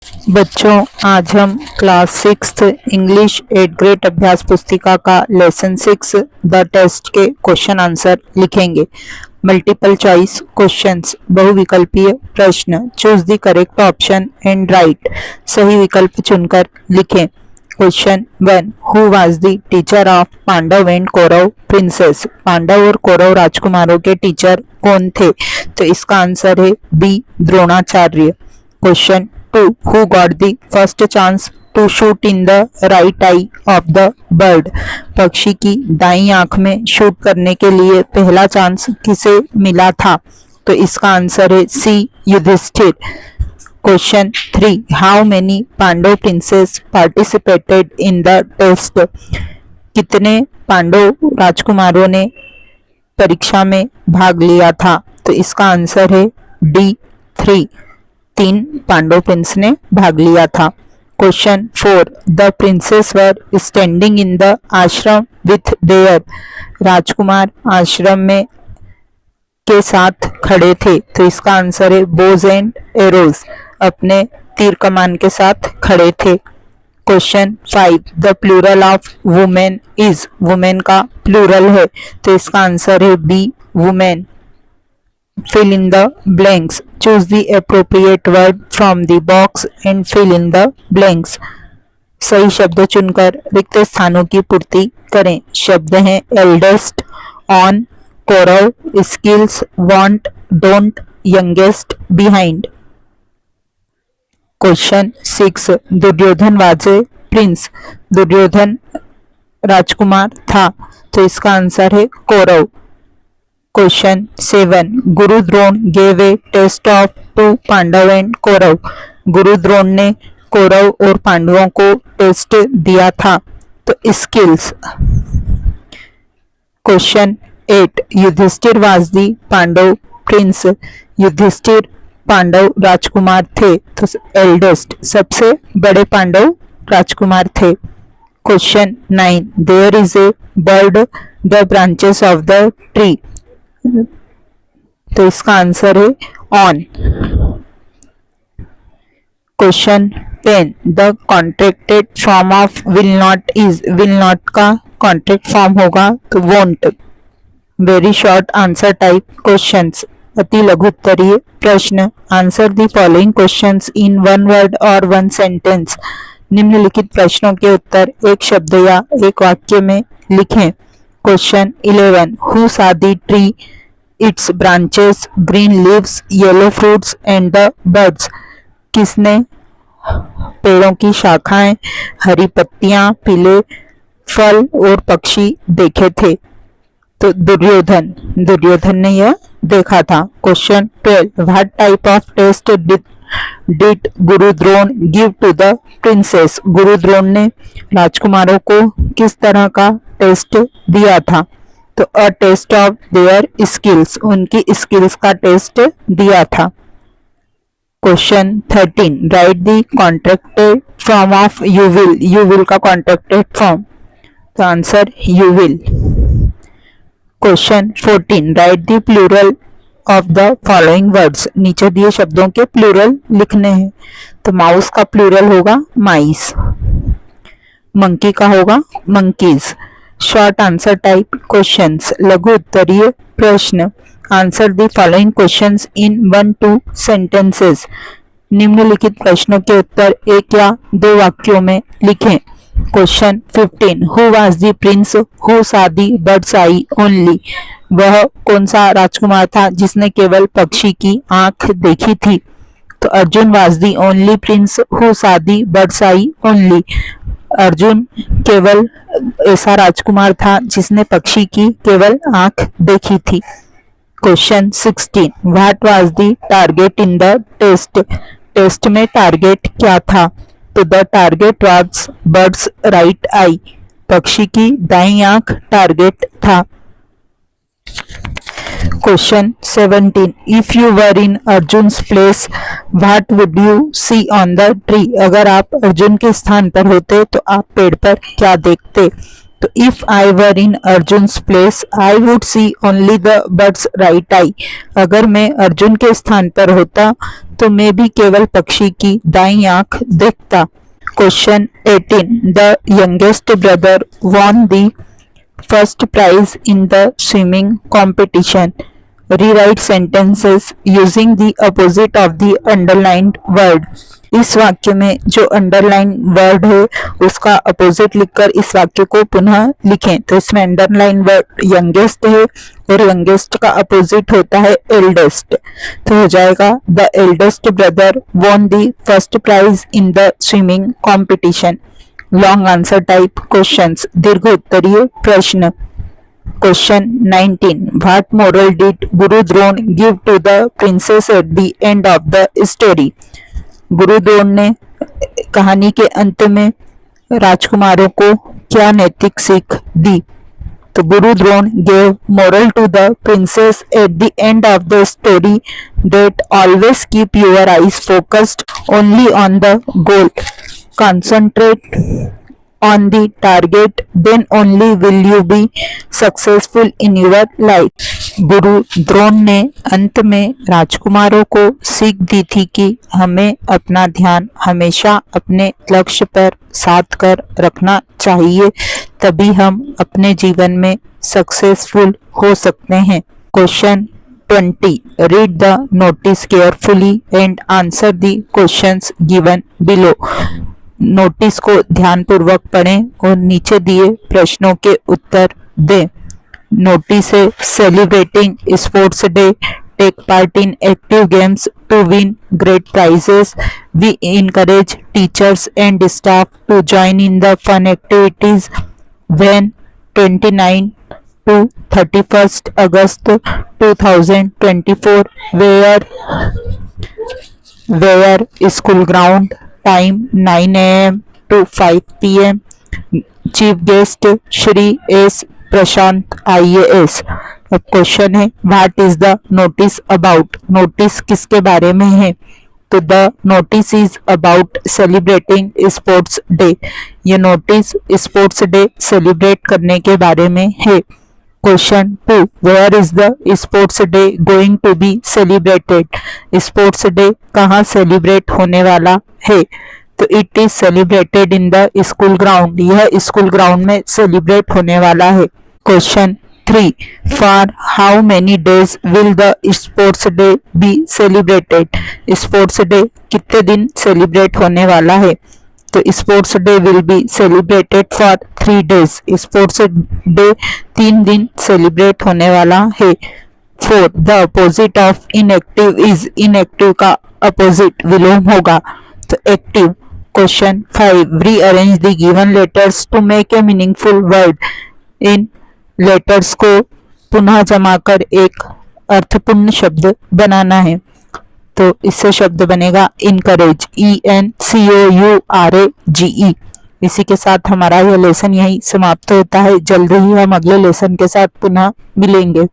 बच्चों, आज हम क्लास 6 इंग्लिश 8th ग्रेड अभ्यास पुस्तिका का लेसन 6 द टेस्ट के क्वेश्चन आंसर लिखेंगे। मल्टीपल चॉइस क्वेश्चंस, बहुविकल्पीय प्रश्न। Choose the correct option and write, सही विकल्प चुनकर लिखें। Question 1, who was the teacher of Pandava and Kaurava princes? Pandava और कौरव राजकुमारों के टीचर कौन थे? तो इसका आंसर है B, Dronacharya. Question 2, who got the first chance to shoot in the right eye of the bird? पक्षी की दाईं आंख में शूट करने के लिए पहला चांस किसे मिला था? तो इसका आंसर है C, Yudhishthir. Question 3, how many Pandava princes participated in the test? कितने पांडव राजकुमारों ने परीक्षा में भाग लिया था? तो इसका आंसर है डी, 3। 3 पांडव प्रिंस ने भाग लिया था। Question 4, the princess were standing in the आश्रम विथ देयर? राजकुमार आश्रम में के साथ खड़े थे। तो इसका आंसर है बोज एंड एरोज, अपने तीर कमान के साथ खड़े थे। Question 5, the plural of women is? Women का प्लूरल है, तो इसका आंसर है B, women. Fill in the blanks. Choose the appropriate word from the box and fill in the blanks. सही शब्द चुनकर रिक्त स्थानों की पूर्ति करें। शब्द हैं eldest, on, Kaurava, skills, want, don't, youngest, behind. Question 6, Duryodhan was a prince? Duryodhan राजकुमार था, तो इसका आंसर है Kaurava. Question 7, Guru Drona gave a test of to Pandava and Kaurava? Guru Drona ने कौरव और पांडवों को टेस्ट दिया था, तो skills. Question 8, Yudhishthir was the Pandava prince? Yudhishthir Pandava राजकुमार थे, तो एल्डेस्ट, सबसे बड़े पांडव राजकुमार थे। Question 9, there is a bird the branches of the tree? तो इसका आंसर है on. Question 10, the contracted form of will not is? Will not का कॉन्ट्रैक्ट फॉर्म होगा तो won't. Very short answer type questions, अति लघु उत्तरीय प्रश्न। Answer the following questions in one word और वन सेंटेंस। निम्नलिखित प्रश्नों के उत्तर एक शब्द या एक वाक्य में लिखें। Question 11, who saw the tree, it's branches, green leaves, yellow fruits and the birds? किसने पेड़ों की शाखाएं, हरी पत्तियां, पीले फल और पक्षी देखे थे? तो दुर्योधन, दुर्योधन ने यह देखा था। Question 12, what type of test did Guru Drona give to the princes? Guru Drona ने राजकुमारों को किस तरह का टेस्ट दिया था? तो a test of their skills, उनकी स्किल्स का टेस्ट दिया था। Question 13, write the contracted form of you will? You will का कॉन्ट्रैक्टेड फॉर्म, तो answer you will. Question 14, write the plural of the following words? नीचे दिए शब्दों के प्लूरल लिखने हैं। तो माउस का प्लूरल होगा माइस, मंकी का होगा monkeys. Short answer type questions, लघु उत्तरीय प्रश्न। Answer the following questions in 1-2 sentences. निम्नलिखित प्रश्नों के उत्तर एक या दो वाक्यों में लिखें। Question 15, who was the Prince who saw the bird's eye only? वह कौन सा राजकुमार था जिसने केवल पक्षी की आंख देखी थी? तो Arjun was the only prince who saw the bird's eye only. Arjun केवल ऐसा राजकुमार था जिसने पक्षी की केवल आंख देखी थी। Question 16, what was the target in the test? Test में टारगेट क्या था? तो the target was bird's right eye, पक्षी की दाईं आंख टारगेट था। Question 17, if you were in Arjun's place what would you see on the tree? अगर आप अर्जुन के स्थान पर होते तो आप पेड़ पर क्या देखते? तो if I were in Arjun place I would see only the birds right आई। अगर मैं अर्जुन के स्थान पर होता तो मैं भी केवल पक्षी की दाईं आंख देखता। Question 18 the youngest brother won the first prize in the swimming competition. Rewrite sentences using the opposite of the underlined word. इस वाक्य में जो अंडरलाइन वर्ड है उसका अपोजिट लिखकर इस वाक्य को पुनः लिखें। तो इसमें अंडरलाइन वर्ड यंगेस्ट है और यंगेस्ट का अपोजिट होता है एल्डेस्ट। तो हो जाएगा the eldest brother won the first prize in the swimming competition. Long answer type questions, दीर्घ उत्तरीय प्रश्न। Question 19. What moral did Guru Dron give to the princess at the end of the story? गुरु द्रोण ने कहानी के अंत में राजकुमारों को क्या नैतिक सीख दी? तो गुरु Drona gave moral to the princess at the end of the story that always keep your eyes focused only on the goal. Concentrate on the target, then only will you be successful in your life. गुरु द्रोण ने अंत में राजकुमारों को सीख दी थी कि हमें अपना ध्यान हमेशा अपने लक्ष्य पर साध कर रखना चाहिए, तभी हम अपने जीवन में सक्सेसफुल हो सकते हैं। Question 20. Read the notice carefully and answer the questions given below. Notice को ध्यानपूर्वक पढ़ें और नीचे दिए प्रश्नों के उत्तर दें। नोटिस है celebrating sports day, take part in active games to win great prizes, we encourage teachers and staff to join in the fun activities when 29 to 31st August 2024 where school ground time 9 AM to 5 PM. Chief guest Shri S Prashant IAS। अब question है what is the notice about? Notice किसके बारे में है? तो the notice is about celebrating sports day. ये notice sports day celebrate करने के बारे में है। Question 2 where is the sports day going to be celebrated? Sports day कहाँ सेलिब्रेट होने वाला है? तो it is celebrated in the school ground. यह स्कूल ग्राउंड में सेलिब्रेट होने वाला है। Question 3 for how many days will the sports day be celebrated? Sports day कितने दिन सेलिब्रेट होने वाला है? तो sports day will be celebrated for 3 days। Sports day 3 दिन सेलिब्रेट होने वाला है। 4 the opposite of inactive is? Inactive का अपोजिट विलोम होगा तो active. Question 5 rearrange the given letters to make a meaningful word. इन लेटर्स को पुनः जमा कर एक अर्थपूर्ण शब्द बनाना है। तो इससे शब्द बनेगा इनकरेज, ENCOURAGE। इसी के साथ हमारा यह लेसन यही समाप्त होता है। जल्द ही हम अगले लेसन के साथ पुनः मिलेंगे।